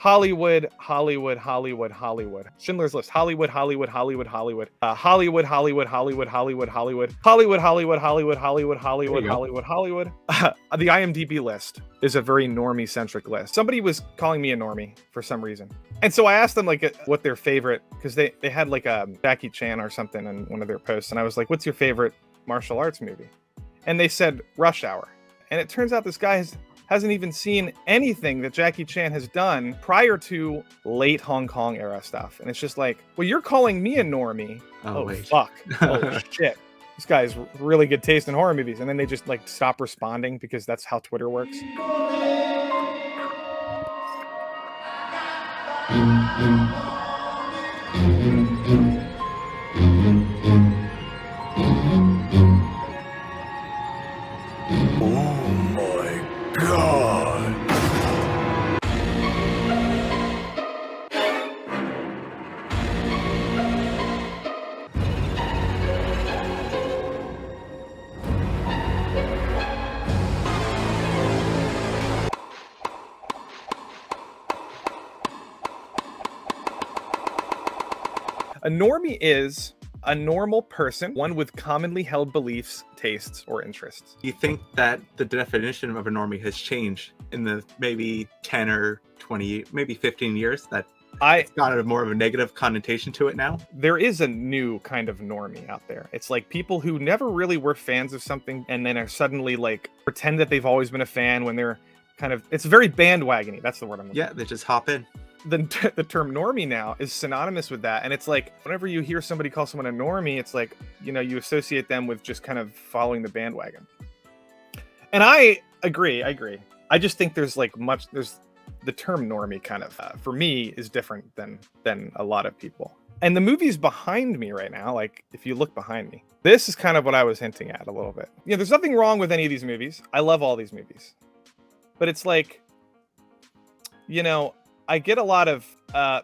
Hollywood, Hollywood, Hollywood, Hollywood. Schindler's List. Hollywood, Hollywood, Hollywood, Hollywood. Hollywood, Hollywood, Hollywood, Hollywood, Hollywood. Hollywood, Hollywood, Hollywood, Hollywood, Hollywood, Hollywood, Hollywood. The IMDb list is a very normie-centric list. Somebody was calling me a normie for some reason. And so I asked them like what their favorite, because they had like a Jackie Chan or something in one of their posts. And I was like, what's your favorite martial arts movie? And they said Rush Hour. And it turns out this guy hasn't even seen anything that Jackie Chan has done prior to late Hong Kong era stuff. And it's just like, well, you're calling me a normie. Oh fuck. Oh shit. This guy's really good taste in horror movies. And then they just like stop responding because that's how Twitter works. A normie is a normal person, one with commonly held beliefs, tastes, or interests. Do you think that the definition of a normie has changed in the maybe 10 or 20, maybe 15 years? That it's got a more of a negative connotation to it now? There is a new kind of normie out there. It's like people who never really were fans of something and then are suddenly like pretend that they've always been a fan when they're kind of, it's very bandwagony. That's the word I'm looking for. They just hop in. The term normie now is synonymous with that. And it's like, whenever you hear somebody call someone a normie, it's like, you know, you associate them with just kind of following the bandwagon. And I agree. I just think there's the term normie kind of, for me, is different than a lot of people. And the movies behind me right now, like if you look behind me, this is kind of what I was hinting at a little bit. Yeah, there's nothing wrong with any of these movies. I love all these movies. But it's like, you know, I get a lot of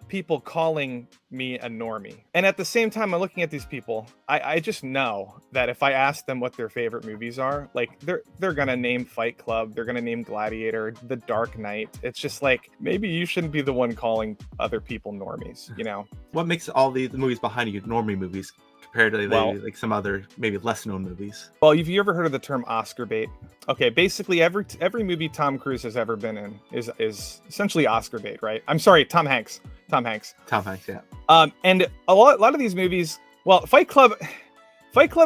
people calling me a normie. And at the same time, I'm looking at these people, I just know that if I ask them what their favorite movies are, like they're going to name Fight Club, they're going to name Gladiator, The Dark Knight. It's just like, maybe you shouldn't be the one calling other people normies, you know? What makes all the movies behind you normie movies compared to like some other maybe less known movies? Well, have you ever heard of the term Oscar bait? Okay, basically every movie Tom Cruise has ever been in is essentially Oscar bait, right? I'm sorry, Tom Hanks, yeah. And a lot of these movies, well, Fight Club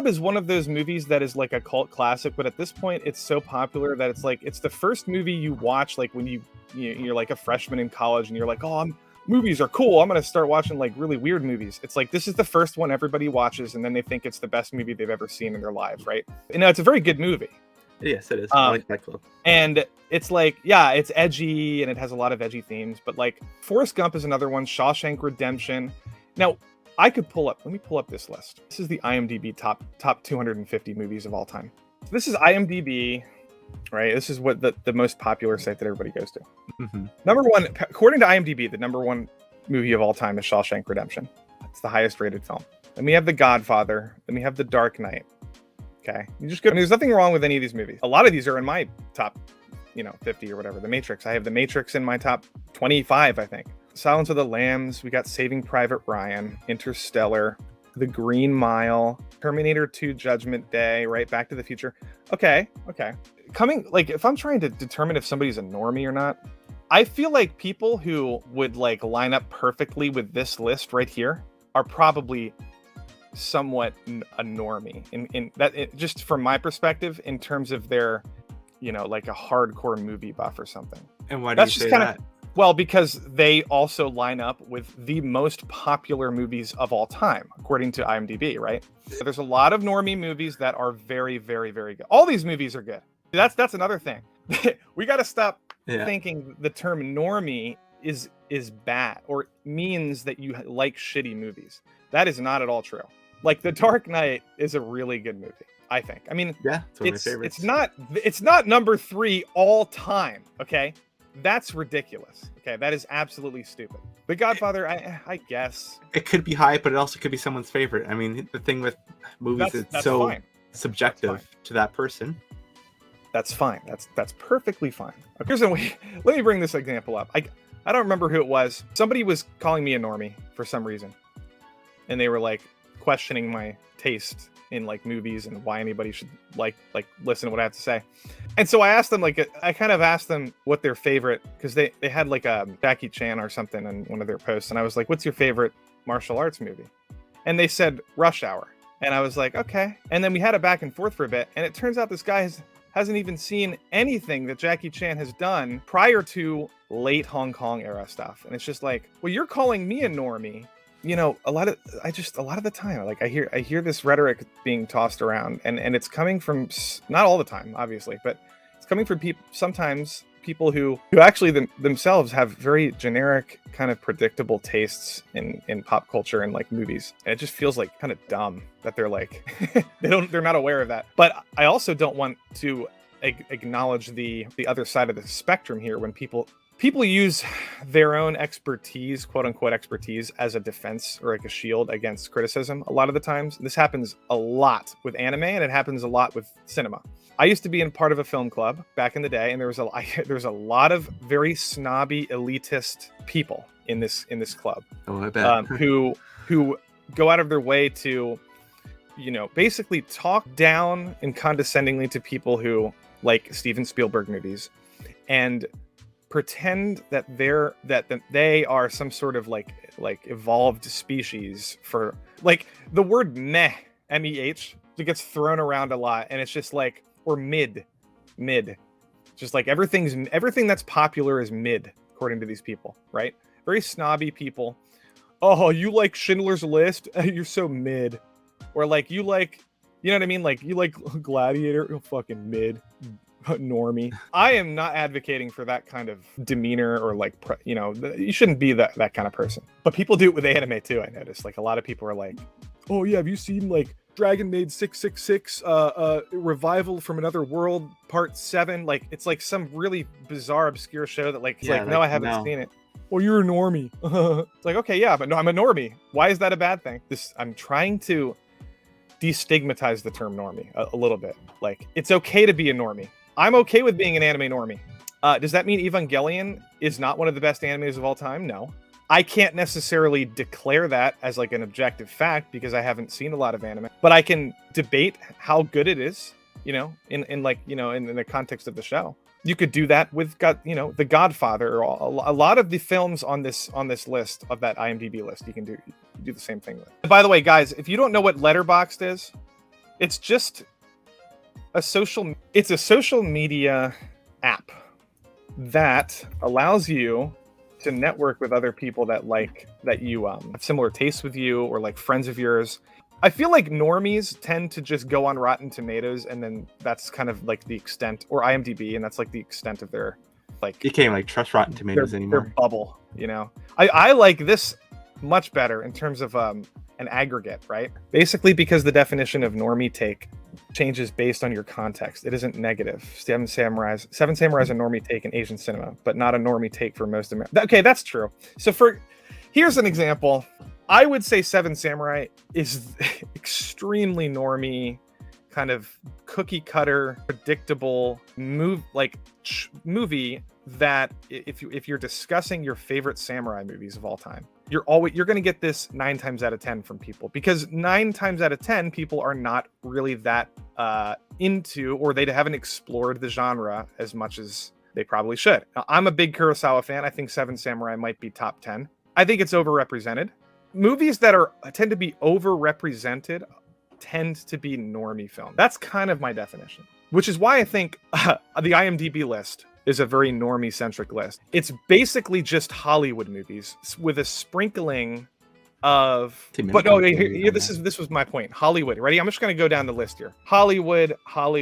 is one of those movies that is like a cult classic, but at this point it's so popular that it's like it's the first movie you watch like when you're like a freshman in college and you're like, movies are cool, I'm gonna start watching like really weird movies. It's like this is the first one everybody watches and then they think it's the best movie they've ever seen in their lives, right? And it's a very good movie. Yes, it is. I like Fight Club. And it's like, yeah, it's edgy and it has a lot of edgy themes, but like Forrest Gump is another one, Shawshank Redemption. Now, let me pull up this list. This is the IMDb top 250 movies of all time. So this is IMDb, right? This is what the most popular site that everybody goes to. Mm-hmm. Number one, according to IMDb, the number one movie of all time is Shawshank Redemption. It's the highest rated film. Then we have The Godfather. Then we have The Dark Knight. Okay, you just go. There's nothing wrong with any of these movies. A lot of these are in my top, 50 or whatever. The Matrix. I have The Matrix in my top 25, I think. Silence of the Lambs. We got Saving Private Ryan, Interstellar, The Green Mile, Terminator 2, Judgment Day, right? Back to the Future. Okay. If I'm trying to determine if somebody's a normie or not, I feel like people who would like line up perfectly with this list right here are probably somewhat a normie in that, just from my perspective, in terms of their, like a hardcore movie buff or something. And why do you say that? Well, because they also line up with the most popular movies of all time, according to IMDb, right? There's a lot of normie movies that are very, very, very good. All these movies are good. That's another thing. We got to stop thinking the term normie is bad or means that you like shitty movies. That is not at all true. Like The Dark Knight is a really good movie, I think. I mean, yeah, it's one of my favorites. It's not number 3 all time, okay? That's ridiculous. Okay, that is absolutely stupid. The Godfather, I guess. It could be high, but it also could be someone's favorite. I mean, the thing with movies is so fine. Subjective to that person. That's fine. That's perfectly fine. Okay, let me bring this example up. I don't remember who it was. Somebody was calling me a normie for some reason. And they were like questioning my taste in like movies and why anybody should like listen to what I have to say. And so I asked them, like, I kind of asked them what their favorite, because they had like a Jackie Chan or something in one of their posts. And I was like, what's your favorite martial arts movie? And they said Rush Hour. And I was like, okay. And then we had a back and forth for a bit. And it turns out this guy hasn't even seen anything that Jackie Chan has done prior to late Hong Kong era stuff. And it's just like, well, you're calling me a normie. You know, a lot of the time, like I hear this rhetoric being tossed around, and it's coming from, not all the time, obviously, but it's coming from sometimes people who actually themselves have very generic, kind of predictable tastes in pop culture and like movies. And it just feels like kind of dumb that they're like, they're not aware of that. But I also don't want to acknowledge the other side of the spectrum here, when people use their own expertise, quote unquote expertise, as a defense or like a shield against criticism. A lot of the times, this happens a lot with anime, and it happens a lot with cinema. I used to be in part of a film club back in the day, and there was a lot of very snobby, elitist people in this club. Oh, I bet. Who go out of their way to, you know, basically talk down and condescendingly to people who like Steven Spielberg movies, and pretend that they are some sort of like evolved species. For like the word meh, M-E-H, it gets thrown around a lot, and it's just like, or mid, just like everything that's popular is mid, according to these people, right? Very snobby people. Oh, you like Schindler's List? You're so mid. Or like, you like, you know what I mean? Like, you like Gladiator? You're fucking mid. Normie. I am not advocating for that kind of demeanor, or like, you know, you shouldn't be that kind of person. But people do it with anime too, I noticed. Like, a lot of people are like, oh yeah, have you seen like Dragon Maid 666 Revival from Another World Part 7? Like, it's like some really bizarre, obscure show that like, it's like, no, I haven't seen it. Well, you're a normie. It's like, okay, yeah, but no, I'm a normie. Why is that a bad thing? I'm trying to destigmatize the term normie a little bit. Like, it's okay to be a normie. I'm okay with being an anime normie. Does that mean Evangelion is not one of the best animes of all time? No. I can't necessarily declare that as like an objective fact, because I haven't seen a lot of anime. But I can debate how good it is, you know, in like, you know, in the context of the show. You could do that with, you know, The Godfather, or a lot of the films on this list, of that IMDb list. You can do the same thing with. By the way, guys, if you don't know what Letterboxd is, it's just a social media app that allows you to network with other people that you have similar tastes with you, or like friends of yours. I feel like normies tend to just go on Rotten Tomatoes, and then that's kind of like the extent, or IMDb, and that's like the extent of their like. You can't like trust Rotten Tomatoes anymore. Their bubble, you know. I like this much better in terms of an aggregate, right? Basically, because the definition of normie take changes based on your context. It isn't negative. Seven Samurais is a normie take in Asian cinema, but not a normie take for most Americans. Okay, that's true. So here's an example. I would say Seven Samurai is extremely normie, kind of cookie cutter, predictable movie that if you're discussing your favorite samurai movies of all time, you're going to get this 9 times out of 10 from people, because 9 times out of 10 people are not really that into, or they haven't explored the genre as much as they probably should. Now, I'm a big Kurosawa fan. I think Seven Samurai might be top 10. I think it's overrepresented. Movies that tend to be overrepresented tend to be normie film. That's kind of my definition, which is why I think the IMDb list is a very normie-centric list. It's basically just Hollywood movies with a sprinkling of. But no, here, this was my point. Hollywood. Ready? I'm just going to go down the list here. Hollywood. 12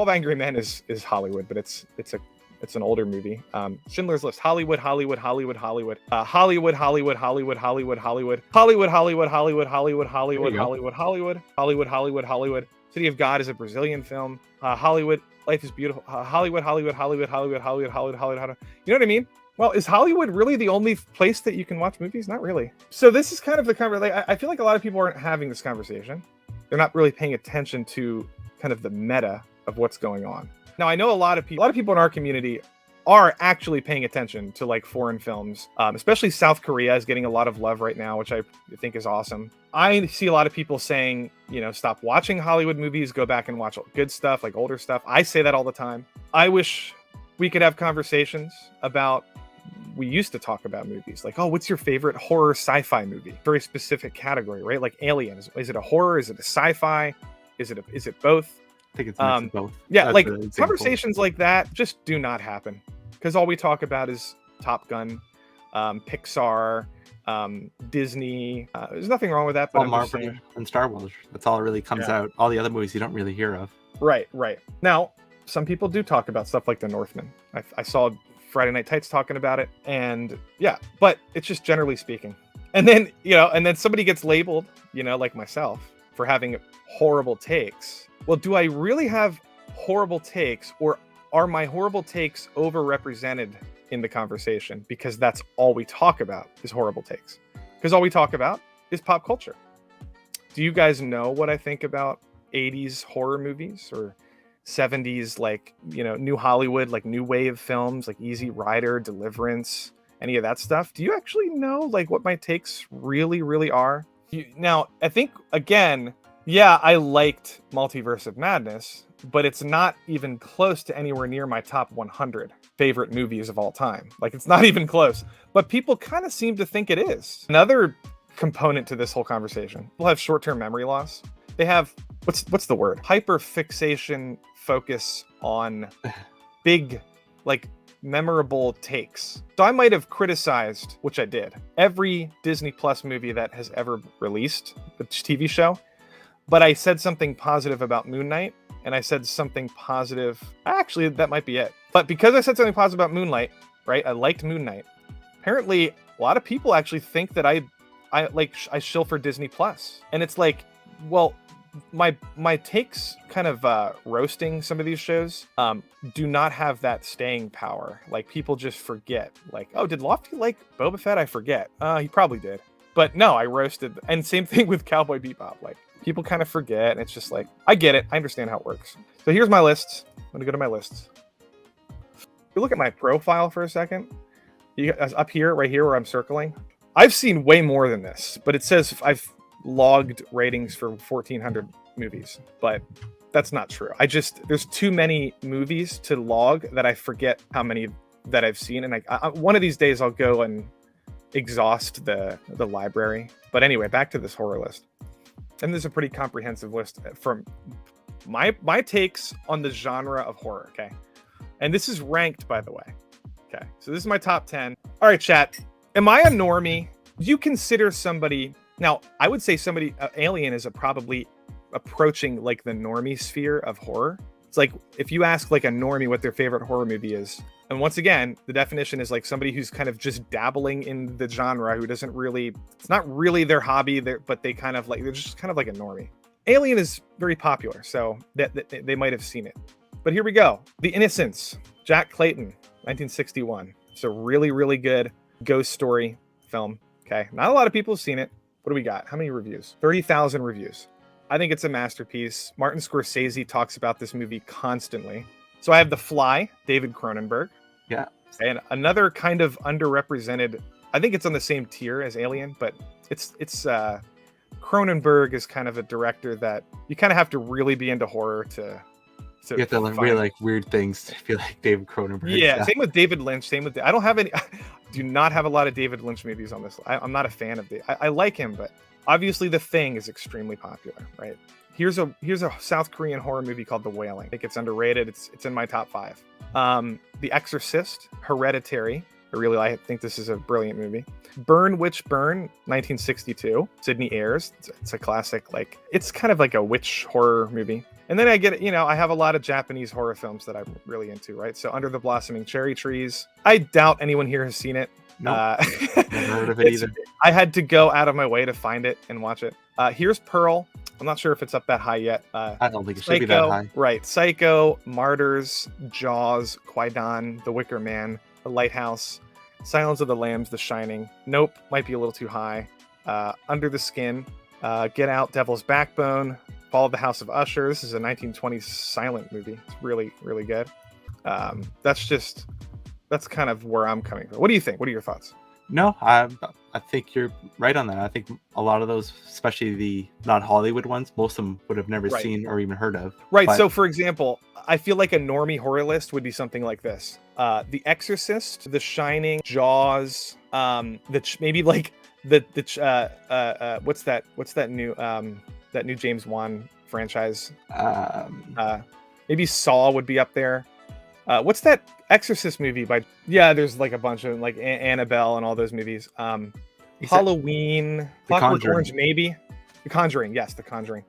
Angry Men is Hollywood, but it's an older movie. Schindler's List. Hollywood. City of God is a Brazilian film. Hollywood. Life is Beautiful. Hollywood. You know what I mean? Well, is Hollywood really the only place that you can watch movies? Not really. So this is kind of the conversation. I feel like a lot of people aren't having this conversation. They're not really paying attention to kind of the meta of what's going on. Now, I know a lot of people in our community are actually paying attention to like foreign films, especially South Korea is getting a lot of love right now, which I think is awesome. I see a lot of people saying, stop watching Hollywood movies, go back and watch good stuff, like older stuff. I say that all the time. I wish we could have conversations about, we used to talk about movies like, oh, what's your favorite horror sci-fi movie? Very specific category, right? Like Alien. Is it a horror? Is it a sci-fi? Is it both? I think it's a mix of both. Yeah, that's like conversations like that just do not happen because all we talk about is Top Gun, Pixar, Disney. There's nothing wrong with that. But Marvel and Star Wars. That's all it really comes out. All the other movies you don't really hear of. Right. Now, some people do talk about stuff like The Northman. I saw Friday Night Tights talking about it, and yeah, but it's just generally speaking. And then somebody gets labeled, like myself, for having horrible takes. Well, do I really have horrible takes, or are my horrible takes overrepresented in the conversation because that's all we talk about is horrible takes? Because all we talk about is pop culture. Do you guys know what I think about 80s horror movies or 70s, like, new Hollywood, like new wave films, like Easy Rider, Deliverance, any of that stuff? Do you actually know like what my takes really, really are? Now, I think, again, yeah, I liked Multiverse of Madness, but it's not even close to anywhere near my top 100 favorite movies of all time. Like, it's not even close, but people kind of seem to think it is. Another component to this whole conversation, people have short-term memory loss. They have, what's the word? Hyperfixation focus on big, like, memorable takes. So I might have criticized, which I did, every Disney Plus movie that has ever released, the TV show, but I said something positive about Moon Knight, and I said something positive, actually that might be it. But because I said something positive about Moonlight, right, I liked Moon Knight, apparently a lot of people actually think that I shill for Disney Plus. And it's like, well, my takes kind of roasting some of these shows do not have that staying power. Like, people just forget, like, oh, did Lofty like Boba Fett? I forget. He probably did, but no, I roasted. And same thing with Cowboy Bebop. Like, people kind of forget, and it's just like, I get it, I understand how it works. So here's my lists. I'm gonna go to my lists. You look at my profile for a second. You up here, right here where I'm circling, I've seen way more than this, but it says I've logged ratings for 1,400 movies, but that's not true. There's too many movies to log that I forget how many that I've seen, and I one of these days I'll go and exhaust the library. But anyway, back to this horror list, and there's a pretty comprehensive list from my takes on the genre of horror. Okay, and this is ranked, by the way. Okay, so this is my top 10. All right, chat. Am I a normie? Do you consider somebody? Now, I would say Alien is probably approaching like the normie sphere of horror. It's like if you ask like a normie what their favorite horror movie is, and once again, the definition is like somebody who's kind of just dabbling in the genre, who doesn't really, it's not really their hobby, but they kind of like, they're just kind of like a normie. Alien is very popular, so that they might have seen it. But here we go. The Innocents, Jack Clayton, 1961. It's a really, really good ghost story film. Okay, not a lot of people have seen it. What do we got? How many reviews? 30,000 reviews. I think it's a masterpiece. Martin Scorsese talks about this movie constantly. So I have The Fly, David Cronenberg. Yeah. And another kind of underrepresented, I think it's on the same tier as Alien, but it's Cronenberg is kind of a director that you kind of have to really be into horror to you have to really like weird things to feel like David Cronenberg. Yeah, same with David Lynch. I don't have any. Do not have a lot of David Lynch movies on this. I'm not a fan of I like him, but obviously The Thing is extremely popular, right? Here's a South Korean horror movie called The Wailing. I think it's underrated. It's in my top 5. The Exorcist, Hereditary. I think this is a brilliant movie. Burn Witch Burn, 1962. Sydney Ayres. It's a classic. Like, it's kind of like a witch horror movie. And then I have a lot of Japanese horror films that I'm really into, right? So Under the Blossoming Cherry Trees. I doubt anyone here has seen it. Nope. Never heard of it either. I had to go out of my way to find it and watch it. Here's Pearl. I'm not sure if it's up that high yet. I don't think it should be that high. Right. Psycho, Martyrs, Jaws, Kwaidan, The Wicker Man, The Lighthouse, Silence of the Lambs, The Shining. Nope, might be a little too high. Under the Skin, Get Out, Devil's Backbone, Fall of the House of Usher. This is a 1920s silent movie. It's really, really good. That's just That's kind of where I'm coming from. What do you think? What are your thoughts? No, I think you're right on that. I think a lot of those, especially the not Hollywood ones, most of them would have never Right. seen or even heard of. Right. But So, for example, I feel like a normie horror list would be something like this: The Exorcist, The Shining, Jaws, maybe like what's that new James Wan franchise? Maybe Saw would be up there. What's that Exorcist movie by? Yeah, there's like a bunch of like Annabelle and all those movies. Halloween, Clockwork Orange, maybe. The Conjuring, yes, The Conjuring.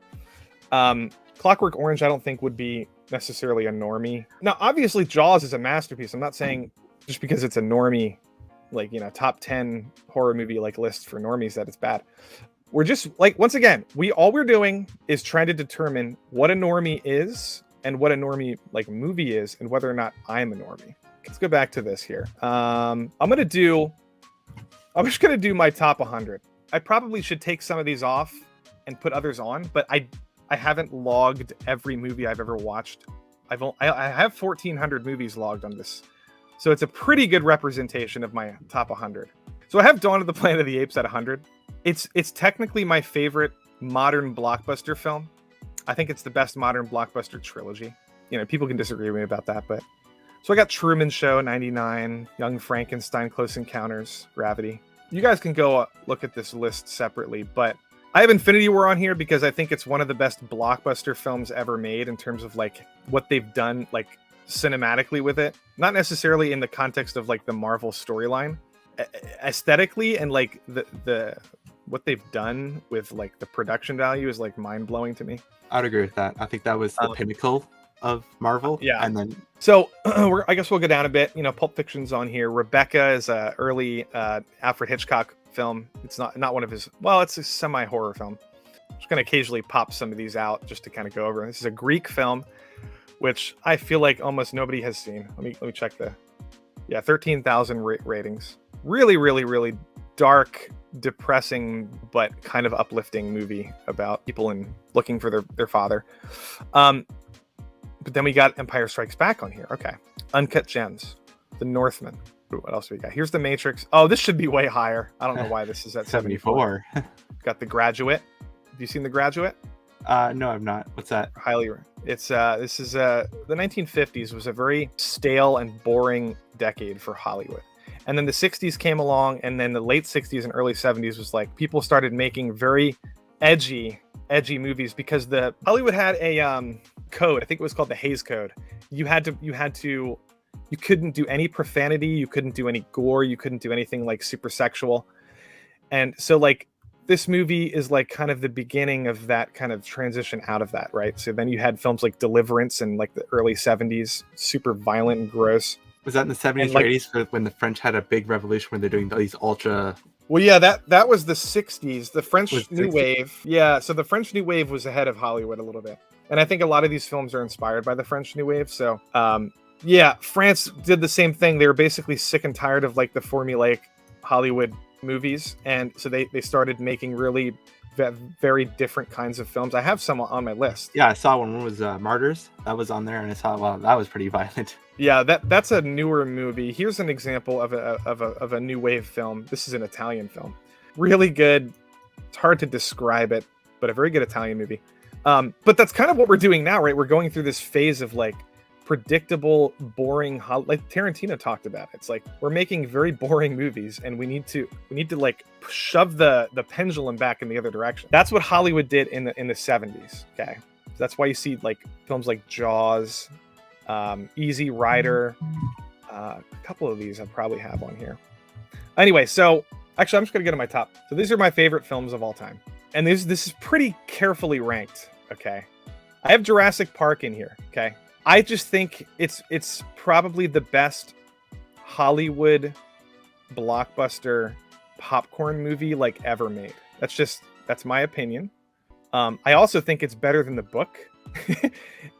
Clockwork Orange, I don't think would be necessarily a normie. Now, obviously, Jaws is a masterpiece. I'm not saying just because it's a normie, like, you know, top 10 horror movie like list for normies that it's bad. We're just like, once again, all we're doing is trying to determine what a normie is and what a normie like movie is and whether or not I'm a normie. Let's go back to this here. I'm just gonna do my top 100. I probably should take some of these off and put others on, but I haven't logged every movie I've ever watched. I have 1,400 movies logged on this, so it's a pretty good representation of my top 100. So I have Dawn of the Planet of the Apes at 100. It's technically my favorite modern blockbuster film. I think it's the best modern blockbuster trilogy. You know, people can disagree with me about that, but so I got Truman Show 99, Young Frankenstein, Close Encounters, Gravity. You guys can go look at this list separately, but I have Infinity War on here because I think it's one of the best blockbuster films ever made in terms of like what they've done like cinematically with it. Not necessarily in the context of like the Marvel storyline. Aesthetically and like the what they've done with like the production value is like mind-blowing to me. I'd agree with that. I think that was the pinnacle of Marvel. Yeah. And then so I guess we'll go down a bit. You know, Pulp Fiction's on here. Rebecca is a early Alfred Hitchcock film. It's not one of his, well, it's a semi-horror film. I'm just gonna occasionally pop some of these out just to kind of go over. This is a Greek film, which I feel like almost nobody has seen. Let me check 13,000 ratings. Really, really, really dark, depressing, but kind of uplifting movie about people and looking for their father. But then we got Empire Strikes Back on here. Okay. Uncut Gems, The Northman. What else do we got? Here's The Matrix. Oh, this should be way higher. I don't know why this is at 74. Got The Graduate. Have you seen The Graduate? No, I've not. What's that? Highly. It's this is the 1950s was a very stale and boring decade for Hollywood. And then the 60s came along, and then the late 60s and early 70s was like people started making very edgy movies because the Hollywood had a code. I think it was called the Hays Code. You couldn't do any profanity, you couldn't do any gore, you couldn't do anything like super sexual. And so like this movie is like kind of the beginning of that kind of transition out of that, right? So then you had films like Deliverance in like the early 70s, super violent and gross. Was that in the 70s or 80s when the French had a big revolution where they're doing these ultra... Well, yeah, that was the 60s. The French New Wave. Yeah, so the French New Wave was ahead of Hollywood a little bit. And I think a lot of these films are inspired by the French New Wave. So, yeah, France did the same thing. They were basically sick and tired of like the formulaic Hollywood movies. And so they started making really very different kinds of films. I have some on my list. Yeah, I saw one was Martyrs. That was on there, and I saw, wow, that was pretty violent. Yeah, that's a newer movie. Here's an example of a new wave film. This is an Italian film. Really good. It's hard to describe it, but a very good Italian movie. But that's kind of what we're doing now, right? We're going through this phase of like predictable, boring, like Tarantino talked about. It's like we're making very boring movies, and we need to like shove the pendulum back in the other direction. That's what Hollywood did in the 70s. Okay, so that's why you see like films like Jaws, Easy Rider. A couple of these I probably have on here. Anyway, so actually, I'm just gonna get to my top. So these are my favorite films of all time, and this is pretty carefully ranked. Okay, I have Jurassic Park in here. Okay. I just think it's probably the best Hollywood blockbuster popcorn movie like ever made. That's my opinion. I also think it's better than the book.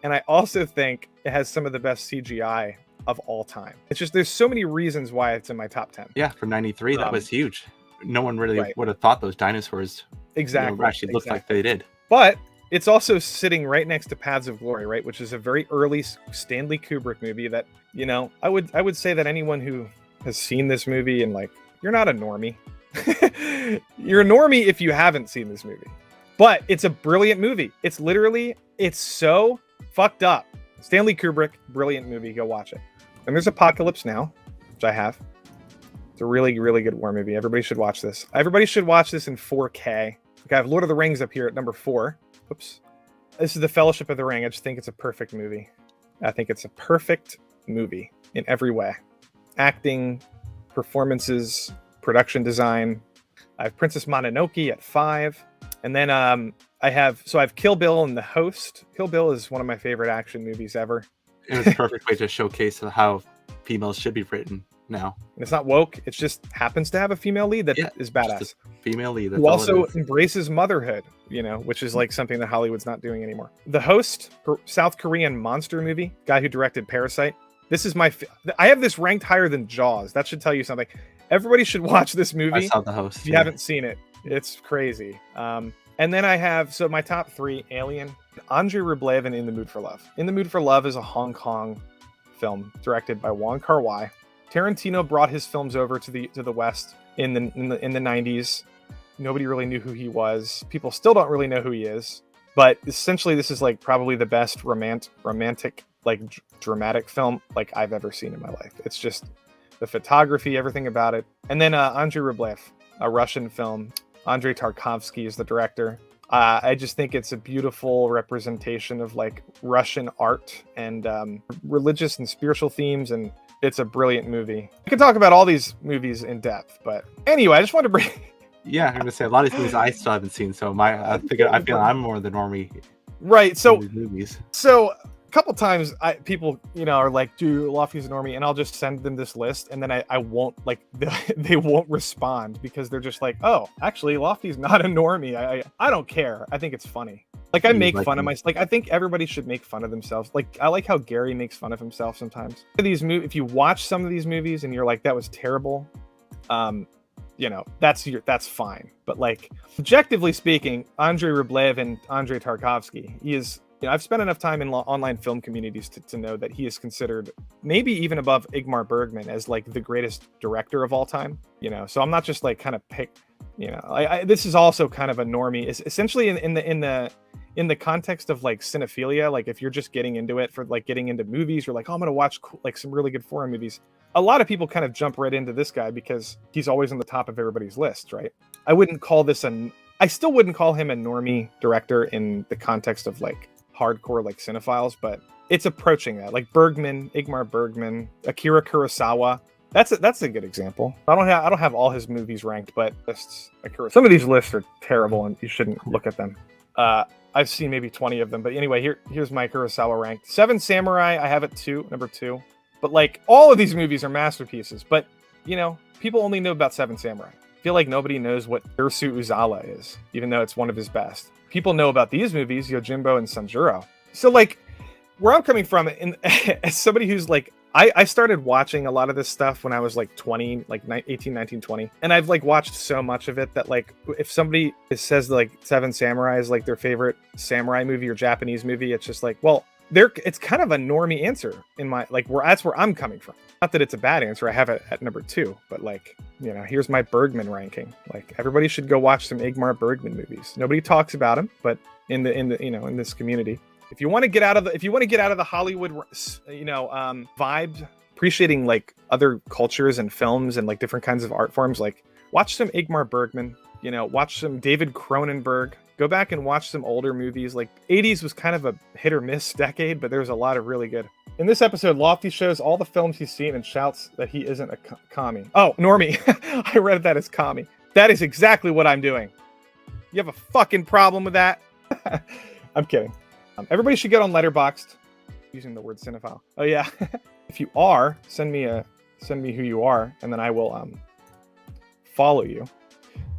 And I also think it has some of the best CGI of all time. It's just there's so many reasons why it's in my top 10. Yeah, for 93, that was huge. No one really would have thought those dinosaurs actually looked like they did. But It's also sitting right next to Paths of Glory, right, which is a very early Stanley Kubrick movie that, you know, I would say that anyone who has seen this movie and like, you're not a normie. You're a normie if you haven't seen this movie. But it's a brilliant movie. It's so fucked up. Stanley Kubrick, brilliant movie. Go watch it. And there's Apocalypse Now, which I have. It's a really, really good war movie. Everybody should watch this. Everybody should watch this in 4K. I have Lord of the Rings up here at number 4. Oops. This is The Fellowship of the Ring. I just think it's a perfect movie. I think it's a perfect movie in every way. Acting, performances, production design. I have Princess Mononoke at 5. And then I have Kill Bill and The Host. Kill Bill is one of my favorite action movies ever. It was a perfect way to showcase how females should be written now. And it's not woke. It just happens to have a female lead that is badass. Female lead. Who also embraces motherhood, you know, which is like something that Hollywood's not doing anymore. The Host, South Korean monster movie, guy who directed Parasite. This is I have this ranked higher than Jaws. That should tell you something. Everybody should watch this movie. I saw The Host. If you haven't seen it, it's crazy. And then I have, my top 3, Alien, Andrei Rublev, and In the Mood for Love. In the Mood for Love is a Hong Kong film directed by Wong Kar-wai. Tarantino brought his films over to the West in the 90s. Nobody really knew who he was. People still don't really know who he is. But essentially, this is like probably the best romantic, like dramatic film like I've ever seen in my life. It's just the photography, everything about it. And then Andrei Rublev, a Russian film. Andrei Tarkovsky is the director. I just think it's a beautiful representation of like Russian art and religious and spiritual themes, and it's a brilliant movie. I could talk about all these movies in depth, but anyway, I just wanted to bring. Yeah, I'm gonna say a lot of these movies I still haven't seen, so I feel I'm more the normie. Right. So movies. So a couple times people, you know, are like, "Do Lofty's a normie," and I'll just send them this list, and then I won't like they won't respond because they're just like, "Oh, actually, Lofty's not a normie." I don't care. I think it's funny. Like I make fun of myself. Like I think everybody should make fun of themselves. Like I like how Gary makes fun of himself sometimes. If you watch some of these movies and you're like, "That was terrible," you know, that's fine. But like objectively speaking, Andrei Rublev and Andrei Tarkovsky, he is. You know, I've spent enough time in online film communities to know that he is considered maybe even above Ingmar Bergman as like the greatest director of all time. You know, so I'm not just like kind of you know, this is also kind of a normie. It's essentially in the context of like cinephilia. Like if you're just getting into it for like getting into movies, you're like, oh, I'm gonna watch like some really good foreign movies. A lot of people kind of jump right into this guy because he's always on the top of everybody's list, right? I still wouldn't call him a normie director in the context of like hardcore like cinephiles, but it's approaching that. Like Ingmar Bergman, Akira Kurosawa. That's a good example. I don't have all his movies ranked, but some of these lists are terrible and you shouldn't look at them. I've seen maybe 20 of them, but anyway, here's my Kurosawa ranked. 7 Samurai, I have it number 2. But like all of these movies are masterpieces, but you know, people only know about 7 Samurai. I feel like nobody knows what Ursu Uzala is, even though it's one of his best. People know about these movies, Yojimbo and Sanjuro. So like where I'm coming from, as somebody who's like, I started watching a lot of this stuff when I was like 20, like 18, 19, 20. And I've like watched so much of it that like, if somebody says like 7 Samurai is like their favorite samurai movie or Japanese movie, it's just like, well, it's kind of a normie answer in my, like that's where I'm coming from. Not that it's a bad answer. I have it at number 2, but like, you know, here's my Bergman ranking. Like everybody should go watch some Ingmar Bergman movies. Nobody talks about him, but in the you know, in this community, if you want to get out of the Hollywood, you know, vibe, appreciating like other cultures and films and like different kinds of art forms, like watch some Ingmar Bergman, you know, watch some David Cronenberg. Go back and watch some older movies. Like 80s was kind of a hit or miss decade, but there's a lot of really good. In this episode, Lofty shows all the films he's seen and shouts that he isn't a commie. Oh, normie. I read that as commie. That is exactly what I'm doing. You have a fucking problem with that? I'm kidding. Everybody should get on Letterboxd. Using the word cinephile. Oh yeah. If you are, send me who you are, and then I will follow you.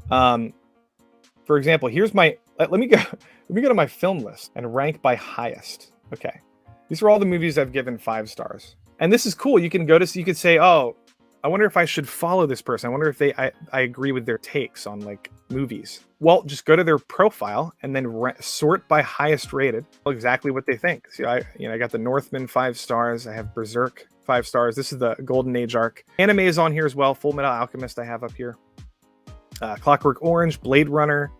For example, here's my. Let me go to my film list and rank by highest. Okay, these are all the movies I've given 5 stars, and this is cool. You can go to, you could say, oh, I wonder if I should follow this person. I wonder if I agree with their takes on like movies. Well, just go to their profile and then sort by highest rated. Exactly what they think. See, I got the Northman 5 stars. I have Berserk 5 stars. This is the Golden Age arc. Anime is on here as well. Full Metal Alchemist I have up here. Clockwork Orange, Blade Runner,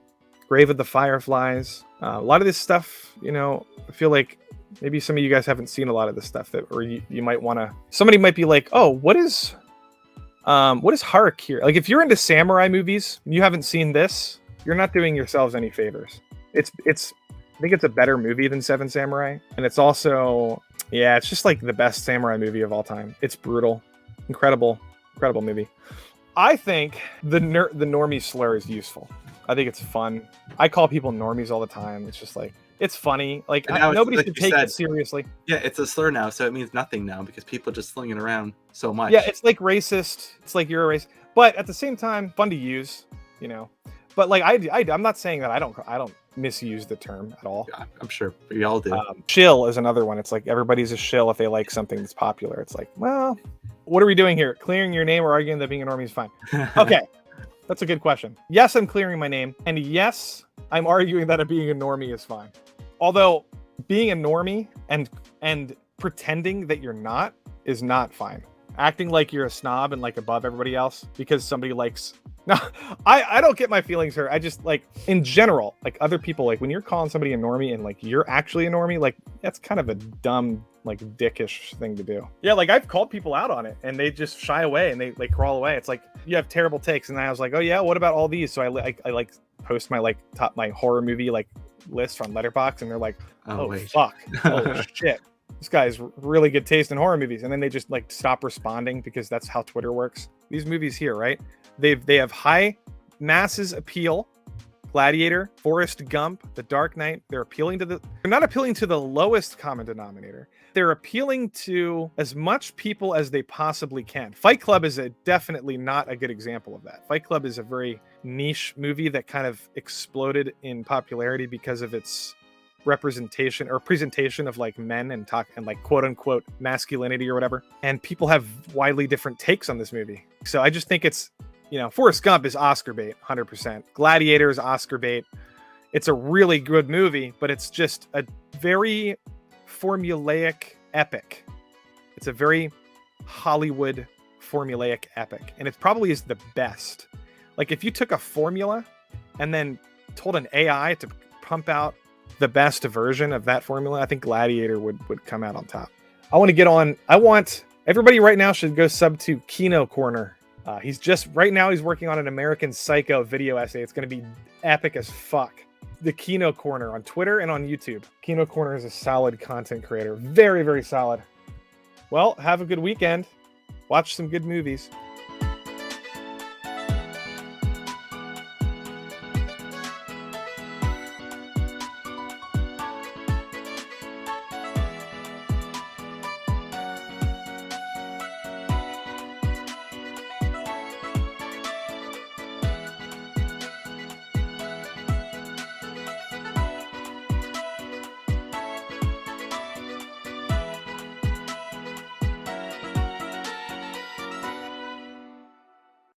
Grave of the Fireflies. A lot of this stuff, I feel like maybe some of you guys haven't seen a lot of this stuff or you might want to. Somebody might be like, oh, what is Harakiri? Like, if you're into samurai movies and you haven't seen this, you're not doing yourselves any favors. I think it's a better movie than Seven Samurai, and it's also, it's just like the best samurai movie of all time. It's brutal, incredible movie. I think the normie slur is useful. I think it's fun. I call people normies all the time. It's just like, it's funny. Like, nobody should take it seriously. Yeah, it's a slur now, so it means nothing now because people just sling it around so much. Yeah, it's like racist. It's like you're a racist, but at the same time, fun to use. But like I'm not saying that I don't misuse the term at all. Yeah, I'm sure we all do. Shill is another one. It's like everybody's a shill if they like something that's popular. It's like, well, what are we doing here? Clearing your name or arguing that being a normie is fine? Okay, that's a good question. Yes, I'm clearing my name, and yes, I'm arguing that being a normie is fine. Although being a normie and pretending that you're not is not fine. Acting like you're a snob and like above everybody else because somebody likes. No, I don't get my feelings hurt. I just like, in general, like other people, like when you're calling somebody a normie and like you're actually a normie, like that's kind of a dumb, like dickish thing to do. Yeah, like I've called people out on it and they just shy away and they crawl away. It's like, you have terrible takes. And then I was like, oh yeah, what about all these? So I like post my my horror movie like list on Letterboxd, and they're like, oh fuck, oh shit, this guy's really good taste in horror movies. And then they just like stop responding because that's how Twitter works. These movies here, right? They have high masses appeal. Gladiator, Forrest Gump, The Dark Knight. They're not appealing to the lowest common denominator. They're appealing to as much people as they possibly can. Fight Club is definitely not a good example of that. Fight Club is a very niche movie that kind of exploded in popularity because of its representation or presentation of like men and like quote unquote masculinity or whatever. And people have widely different takes on this movie. So I just think it's, Forrest Gump is Oscar bait, 100%. Gladiator is Oscar bait. It's a really good movie, but it's just a very formulaic epic. It's a very Hollywood formulaic epic, and it probably is the best. Like if you took a formula and then told an AI to pump out the best version of that formula, I think Gladiator would come out on top. I want everybody right now should go sub to Kino Corner. He's working on an American Psycho video essay. It's going to be epic as fuck. The Kino Corner on Twitter and on YouTube. Kino Corner is a solid content creator. Very, very solid. Well, have a good weekend. Watch some good movies.